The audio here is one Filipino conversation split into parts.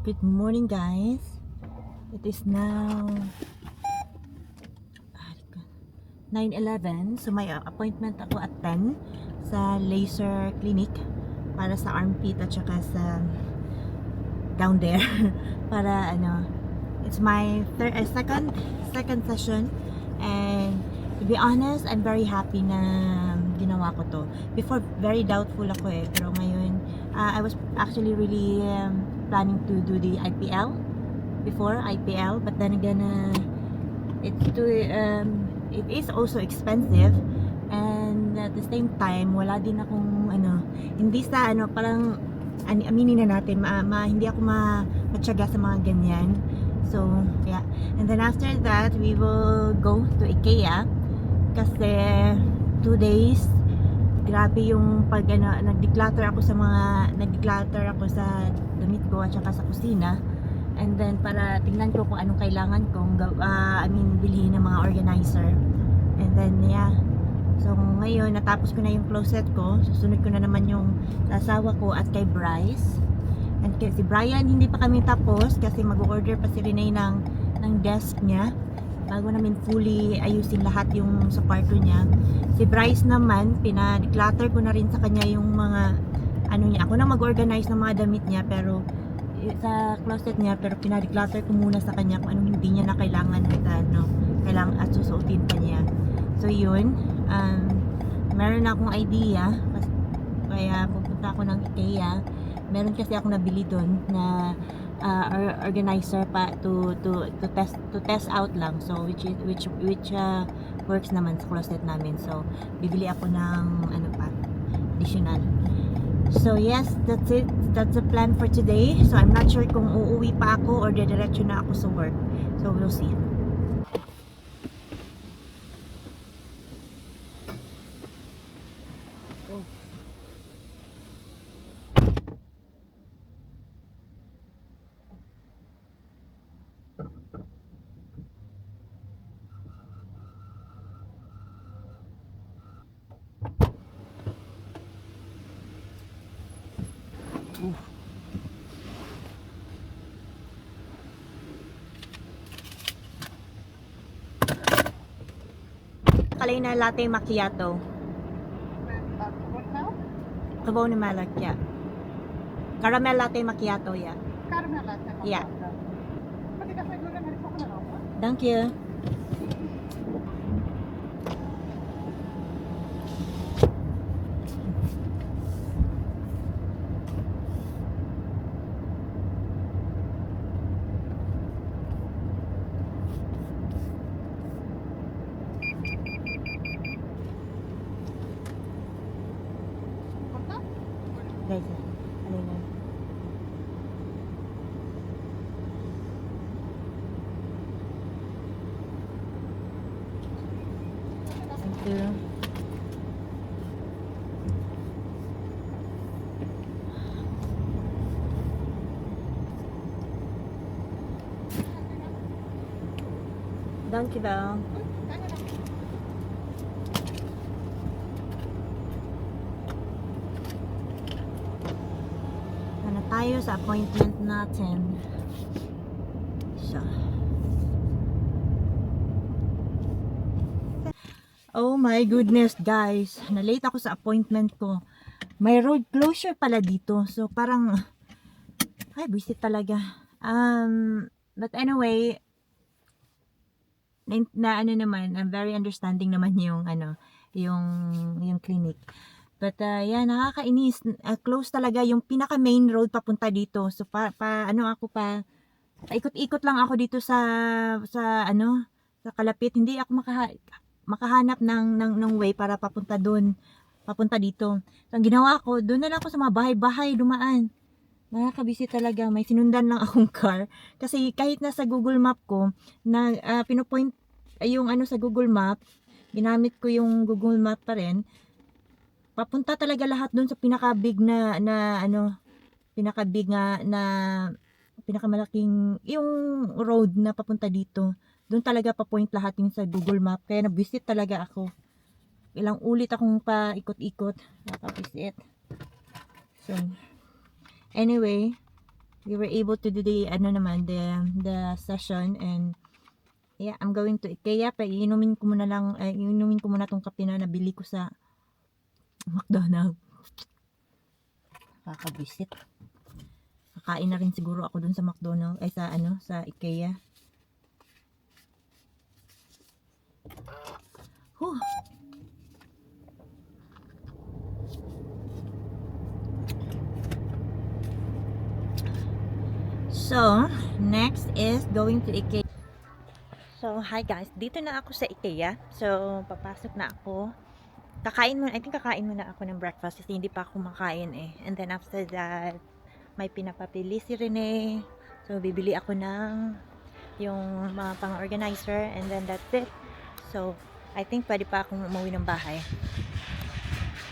Good morning, guys. It is now 9:11. So may appointment ako at 10 sa laser clinic para sa armpit at saka sa down there para it's my second session, and to be honest, I'm very happy na ginawa ko to. Before, very doubtful ako pero ngayon I was actually really planning to do the IPL before IPL, but then again it is also expensive, and at the same time wala din akong hindi sa parang aminin na natin hindi ako matyaga sa mga ganyan. So yeah, and then after that we will go to IKEA kasi 2 days grabe yung pag nag-declutter ako sa damit ko at saka sa kusina, and then para tingnan ko kung anong kailangan kong bilhin ng mga organizer, and then yeah. So ngayon natapos ko na yung closet ko, susunod ko na naman yung asawa ko at kay Bryce. And kay si Brian hindi pa kami tapos kasi mag-order pa si Renee ng desk niya bago namin fully ayusin lahat yung sa kwarto niya. Si Bryce naman, pina-declutter ko na rin sa kanya yung mga niya. Ako na mag-organize ng mga damit niya pero sa closet niya, pero pina-declutter ko muna sa kanya kung anong hindi niya na kailangan at susuotin pa niya. So yun, meron akong idea kaya pupunta ako ng IKEA. Meron kasi ako nabili doon na organizer pa to test out lang, so which works naman sa closet namin. So bibili ako ng additional. So yes, that's it. That's the plan for today. So I'm not sure kung uuwi pa ako or diretso na ako sa work. So we'll see. Kalay na latte macchiato. Caramel malak, yeah. Caramel latte macchiato, yeah. Caramel latte. Yeah. Pati kasi gula na rin ko na ako. Thank you. Guys, ano na? Thank you. Thank you daw. Tayo sa appointment natin. So. Oh my goodness, guys. Na-late ako sa appointment ko. May road closure pala dito. So parang visit talaga. But anyway, naman, I'm very understanding naman yung yung clinic. But yeah, nakakainis. Close talaga yung pinaka main road papunta dito. So ikot-ikot lang ako dito sa kalapit. Hindi ako makahanap ng way para papunta dito. So ang ginawa ko, doon na lang ako sa mga bahay-bahay dumaan. Nakakabisi talaga. May sinundan lang akong car kasi kahit nasa Google Map ko na pinopoint yung sa Google Map, ginamit ko yung Google Map pa rin. Papunta talaga lahat doon sa pinaka-big na pinakamalaking yung road na papunta dito. Doon talaga pa-point lahat yung sa Google Map. Kaya na-visit talaga ako. Ilang ulit akong paikot-ikot. Nakavisit. So, anyway, we were able to do the the session, and yeah, I'm going to IKEA. Pa iinumin ko muna lang, iinumin ko muna tong kape na nabili ko sa McDonald's. Kakabwisit. Kakain na rin siguro ako dun sa McDonald's, ay sa IKEA. Huh. So, next is going to IKEA. So, hi guys. Dito na ako sa IKEA. So, papasok na ako. Kakain muna ako ng breakfast kasi hindi pa ako makain eh. And then after that, may pinapapili si Rene. So, bibili ako ng yung mga pang-organizer, and then that's it. So, I think pwede pa akong umuwi ng bahay.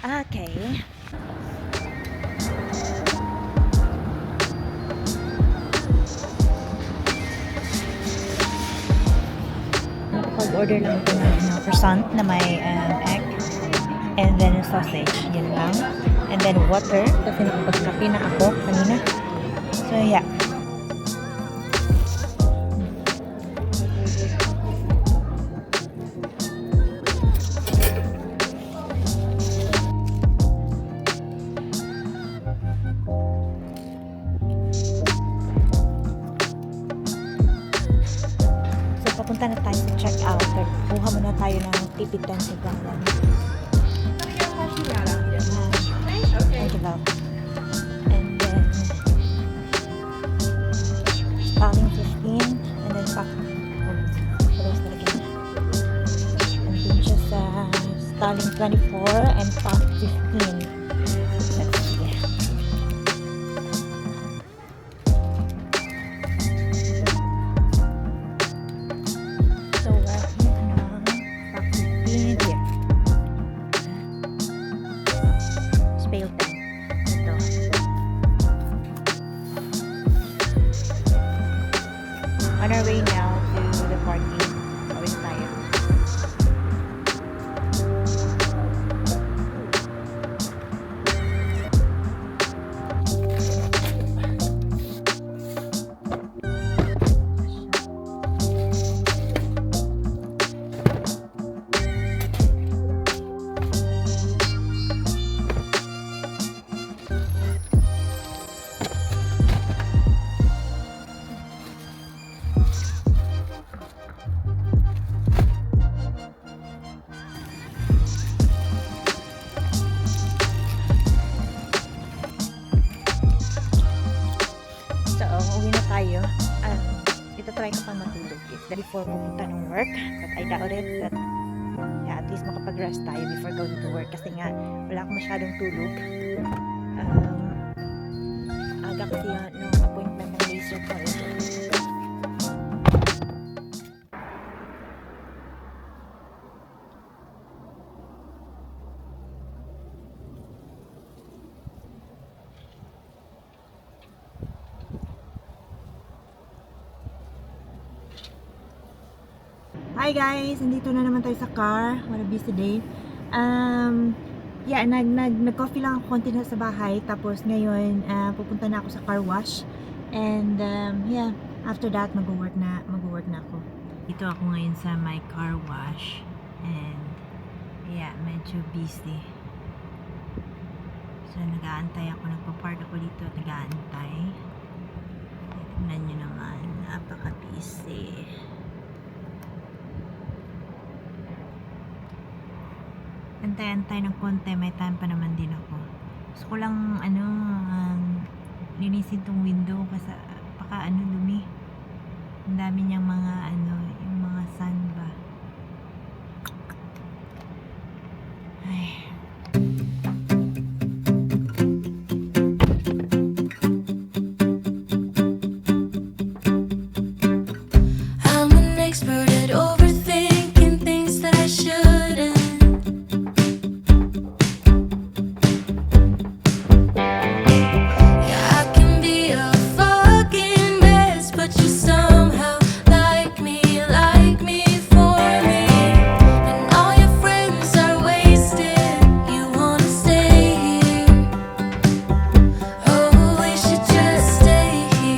Okay. Order lang ito ng croissant na may egg, and then sausage, yun lang, and then water kasi nakapagkape na ako kanina. So yeah, papunta na tayo sa check-out. Kuha muna tayo ng tipitan sa gawan. And then Stalin 15, and then and siya sa Stalin 24 and Pack 15. Let's see. On our way now to the party. Always tayo. Tayo. Itatry ko pang matulog before pumunta ng work, but I doubt it, but yeah, at least makapag-rest tayo before going to work kasi nga wala akong masyadong tulog. Aga kasi yung appointment ng laser ko. Hi guys! Nandito na naman tayo sa car. What a busy day. Yeah, nag-coffee lang ako konti na sa bahay. Tapos ngayon, pupunta na ako sa car wash. And yeah, after that, mag-work na ako. Dito ako ngayon sa my car wash. And yeah, medyo busy. So, nag-aantay ako. Nagpa-park ako dito at nag-aantay. Tignan nyo naman. Napaka-busy. Antay-antay ng konti, may time pa naman din ako. Gusto ko lang linisin tong window kasi dumi. Ang dami niyang mga yung mga sun ba. Ay. I'm an expert at overthinking things that I shouldn't. Stay here.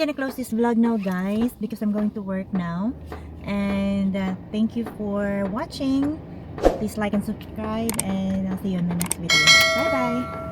gonna close this vlog now, guys, because I'm going to work now. And thank you for watching. Please like and subscribe, and I'll see you in the next video. Bye bye.